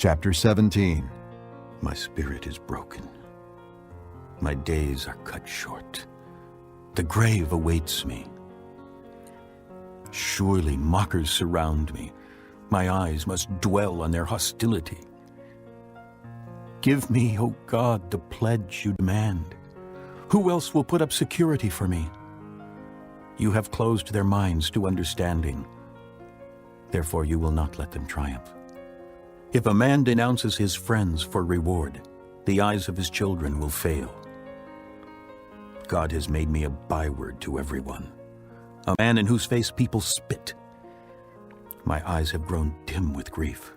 Chapter 17. My spirit is broken. My days are cut short. The grave awaits me. Surely mockers surround me. My eyes must dwell on their hostility. Give me, O God, the pledge you demand. Who else will put up security for me? You have closed their minds to understanding. Therefore you will not let them triumph. If a man denounces his friends for reward, the eyes of his children will fail. God has made me a byword to everyone, a man in whose face people spit. My eyes have grown dim with grief.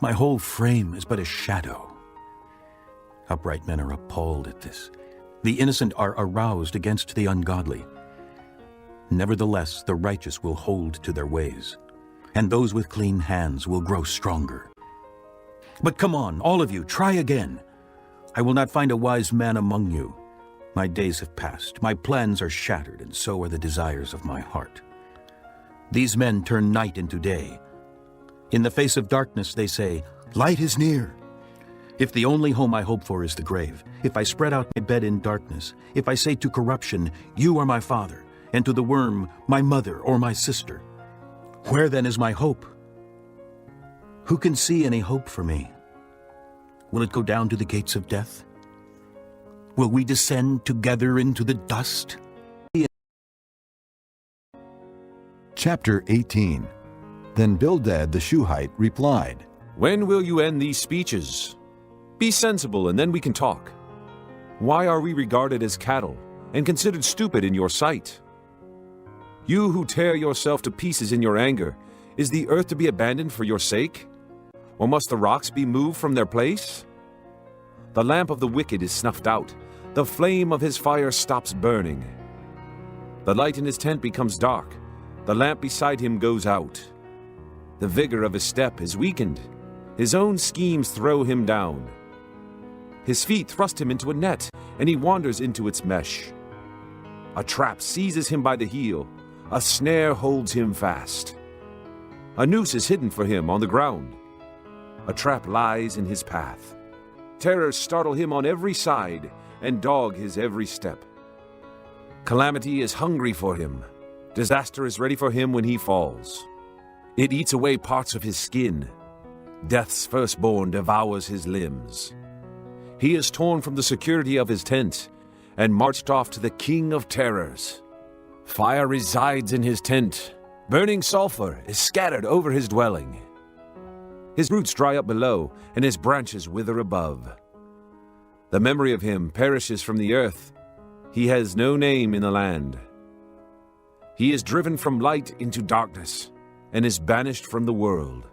My whole frame is but a shadow. Upright men are appalled at this. The innocent are aroused against the ungodly. Nevertheless, the righteous will hold to their ways, and those with clean hands will grow stronger. But come on, all of you, try again. I will not find a wise man among you. My days have passed, my plans are shattered, and so are the desires of my heart. These men turn night into day. In the face of darkness they say, light is near. If the only home I hope for is the grave, if I spread out my bed in darkness, if I say to corruption, you are my father, and to the worm, my mother or my sister, where then is my hope? Who can see any hope for me? Will it go down to the gates of death? Will we descend together into the dust? Chapter 18. Then Bildad the Shuhite replied, When will you end these speeches? Be sensible, and then we can talk. Why are we regarded as cattle and considered stupid in your sight? You who tear yourself to pieces in your anger, is the earth to be abandoned for your sake? Or must the rocks be moved from their place? The lamp of the wicked is snuffed out. The flame of his fire stops burning. The light in his tent becomes dark. The lamp beside him goes out. The vigor of his step is weakened. His own schemes throw him down. His feet thrust him into a net, and he wanders into its mesh. A trap seizes him by the heel. A snare holds him fast. A noose is hidden for him on the ground. A trap lies in his path. Terrors startle him on every side and dog his every step. Calamity is hungry for him. Disaster is ready for him when he falls. It eats away parts of his skin. Death's firstborn devours his limbs. He is torn from the security of his tent and marched off to the king of terrors. Fire resides in his tent. Burning sulfur is scattered over his dwelling. His roots dry up below, and his branches wither above. The memory of him perishes from the earth. He has no name in the land. He is driven from light into darkness, and is banished from the world.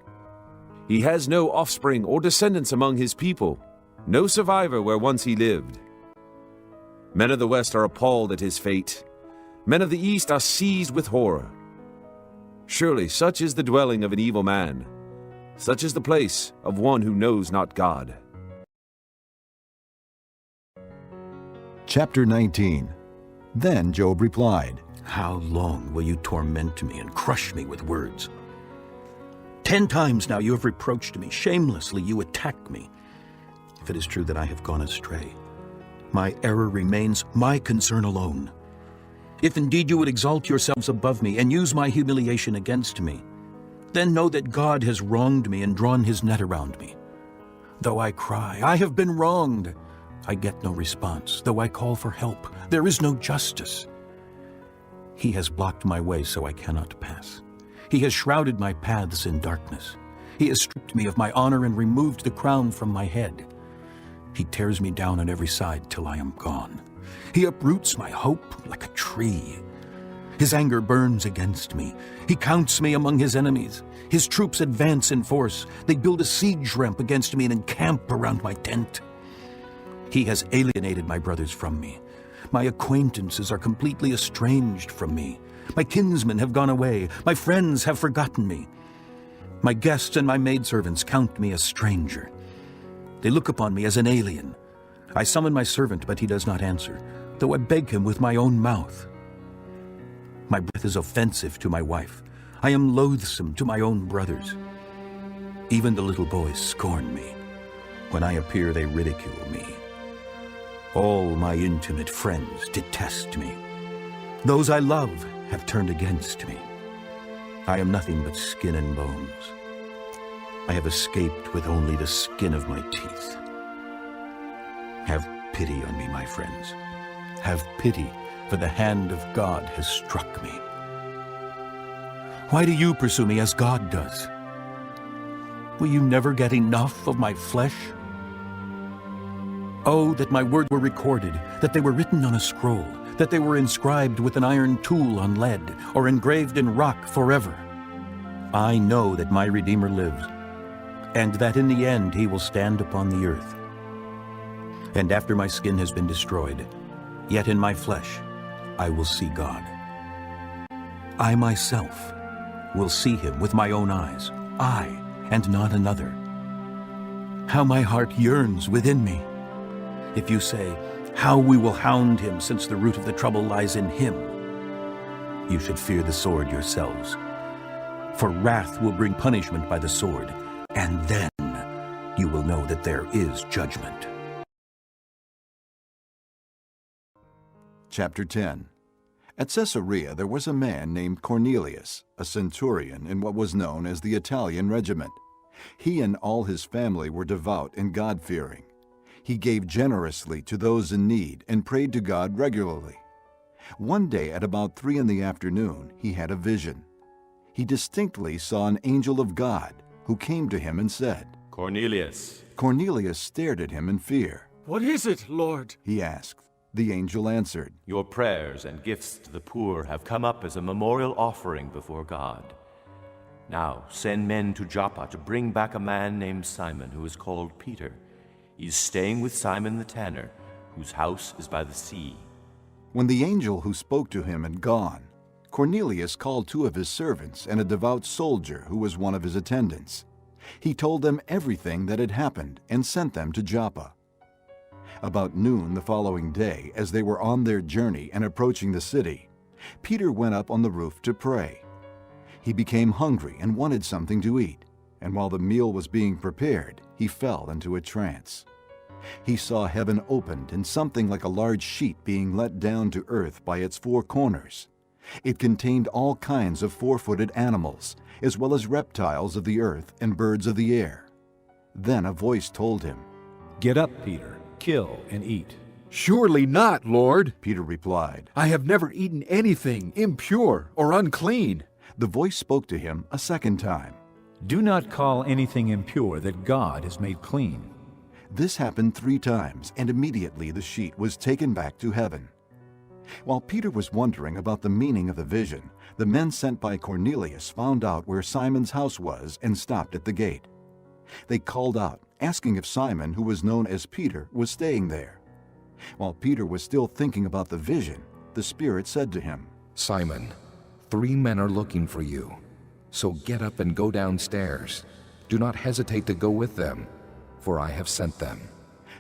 He has no offspring or descendants among his people, no survivor where once he lived. Men of the West are appalled at his fate. Men of the East are seized with horror. Surely such is the dwelling of an evil man. Such is the place of one who knows not God. Chapter 19. Then Job replied, How long will you torment me and crush me with words? 10 times now you have reproached me. Shamelessly you attack me. If it is true that I have gone astray, my error remains my concern alone. If indeed you would exalt yourselves above me and use my humiliation against me, then know that God has wronged me and drawn his net around me. Though I cry, I have been wronged, I get no response. Though I call for help, there is no justice. He has blocked my way so I cannot pass. He has shrouded my paths in darkness. He has stripped me of my honor and removed the crown from my head. He tears me down on every side till I am gone. He uproots my hope like a tree. His anger burns against me. He counts me among his enemies. His troops advance in force. They build a siege ramp against me and encamp around my tent. He has alienated my brothers from me. My acquaintances are completely estranged from me. My kinsmen have gone away. My friends have forgotten me. My guests and my maidservants count me a stranger. They look upon me as an alien. I summon my servant, but he does not answer, though I beg him with my own mouth. My breath is offensive to my wife. I am loathsome to my own brothers. Even the little boys scorn me. When I appear, they ridicule me. All my intimate friends detest me. Those I love have turned against me. I am nothing but skin and bones. I have escaped with only the skin of my teeth. Have pity on me, my friends. Have pity, for the hand of God has struck me. Why do you pursue me as God does? Will you never get enough of my flesh? Oh, that my words were recorded, that they were written on a scroll, that they were inscribed with an iron tool on lead, or engraved in rock forever. I know that my Redeemer lives, and that in the end he will stand upon the earth. And after my skin has been destroyed, yet in my flesh I will see God. I myself will see him with my own eyes, I and not another. How my heart yearns within me! If you say, how we will hound him, since the root of the trouble lies in him, you should fear the sword yourselves. For wrath will bring punishment by the sword, and then you will know that there is judgment. Chapter 10. At Caesarea there was a man named Cornelius, a centurion in what was known as the Italian regiment. He and all his family were devout and God-fearing. He gave generously to those in need and prayed to God regularly. One day at about 3 p.m, he had a vision. He distinctly saw an angel of God who came to him and said, Cornelius. Cornelius stared at him in fear. "What is it, Lord?" He asked. The angel answered, Your prayers and gifts to the poor have come up as a memorial offering before God. Now send men to Joppa to bring back a man named Simon, who is called Peter. He is staying with Simon the tanner, whose house is by the sea. When the angel who spoke to him had gone, Cornelius called 2 of his servants and a devout soldier who was one of his attendants. He told them everything that had happened and sent them to Joppa. About noon the following day, as they were on their journey and approaching the city, Peter went up on the roof to pray. He became hungry and wanted something to eat, and while the meal was being prepared, he fell into a trance. He saw heaven opened and something like a large sheet being let down to earth by its 4 corners. It contained all kinds of 4-footed animals, as well as reptiles of the earth and birds of the air. Then a voice told him, "Get up, Peter, kill and eat." "Surely not, Lord." Peter replied. "I have never eaten anything impure or unclean." The voice spoke to him a second time. Do not call anything impure that God has made clean. This happened 3 times, and immediately the sheet was taken back to heaven. While Peter was wondering about the meaning of the vision, the men sent by Cornelius found out where Simon's house was and stopped at the gate. They called out, asking if Simon, who was known as Peter, was staying there. While Peter was still thinking about the vision, the Spirit said to him, Simon, 3 men are looking for you. So get up and go downstairs. Do not hesitate to go with them, for I have sent them.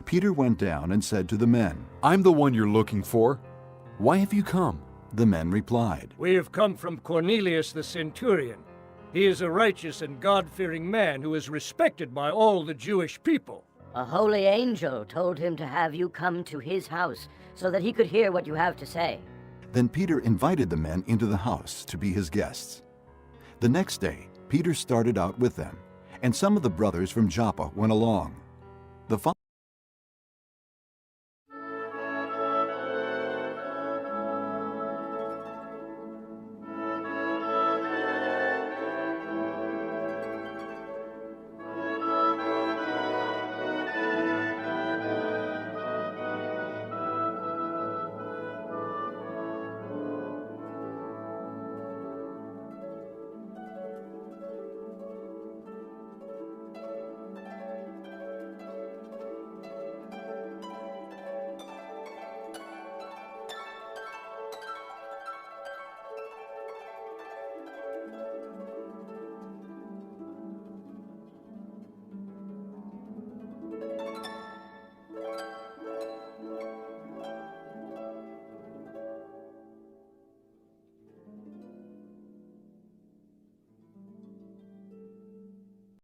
Peter went down and said to the men, "I'm the one you're looking for. Why have you come?" The men replied, "We have come from Cornelius the centurion. He is a righteous and God-fearing man who is respected by all the Jewish people. A holy angel told him to have you come to his house so that he could hear what you have to say." Then Peter invited the men into the house to be his guests. The next day, Peter started out with them, and some of the brothers from Joppa went along. The